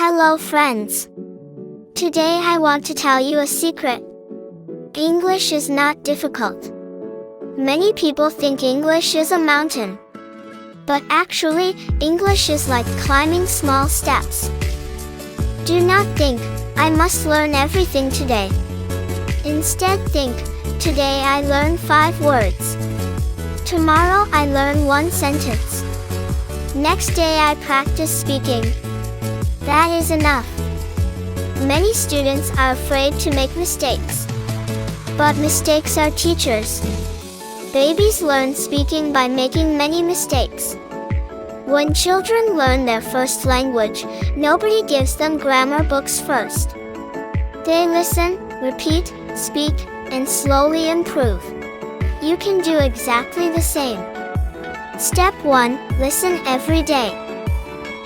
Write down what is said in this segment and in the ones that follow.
Hello friends. Today I want to tell you a secret. English is not difficult. Many people think English is a mountain. But actually, English is like climbing small steps. Do not think, I must learn everything today. Instead think, today I learn 5 words. Tomorrow I learn 1 sentence. Next day I practice speaking. That is enough. Many students are afraid to make mistakes. But mistakes are teachers. Babies learn speaking by making many mistakes. When children learn their first language, nobody gives them grammar books first. They listen, repeat, speak, and slowly improve. You can do exactly the same. Step 1. Listen every day.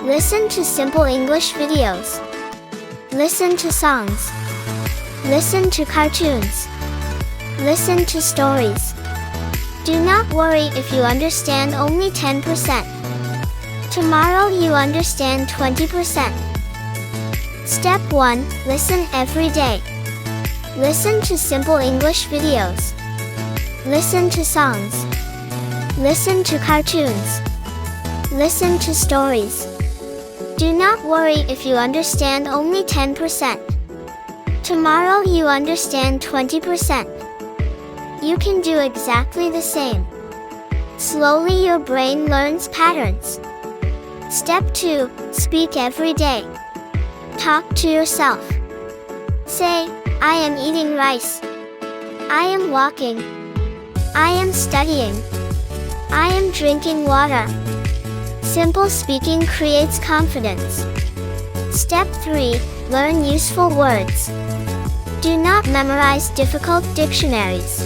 Listen to simple English videos. Listen to songs. Listen to cartoons. Listen to stories. Do not worry if you understand only 10%. Tomorrow you understand 20%. Step 1. Listen every day. Listen to simple English videos. Listen to songs. Listen to cartoons. Listen to stories. Do not worry if you understand only 10%. Tomorrow you understand 20%. You can do exactly the same. Slowly your brain learns patterns. Step 2. Speak every day. Talk to yourself. Say, I am eating rice. I am walking. I am studying. I am drinking water. Simple speaking creates confidence. Step 3. Learn useful words. Do not memorize difficult dictionaries.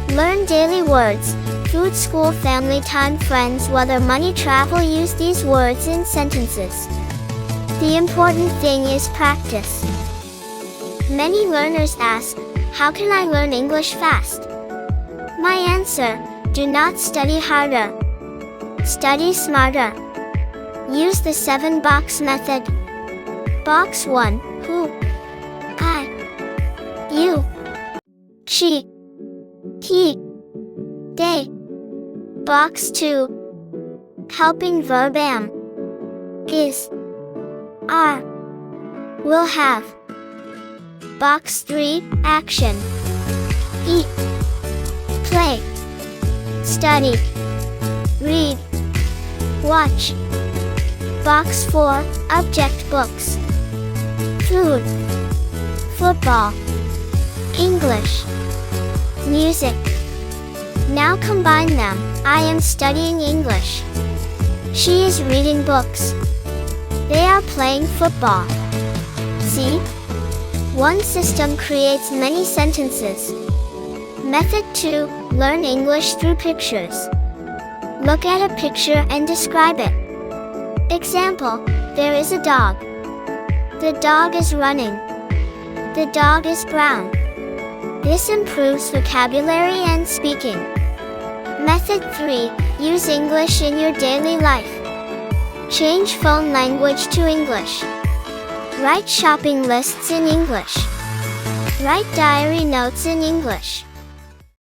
Learn daily words. Food, school, family, time, friends, weather, money, travel. Use these words in sentences. The important thing is practice. Many learners ask, how can I learn English fast? My answer, do not study harder. Study smarter. Use the 7-box method. Box 1, who, I, you, she, he, they. Box 2, helping verb am, is, are, will have. Box 3, action. Eat, play, study, read, watch. Box 4, object books. Food, football, English, music. Now combine them. I am studying English. She is reading books. They are playing football. See? One system creates many sentences. Method 2. Learn English through pictures. Look at a picture and describe it. Example, there is a dog. The dog is running. The dog is brown. This improves vocabulary and speaking. Method 3. Use English in your daily life. Change phone language to English. Write shopping lists in English. Write diary notes in English.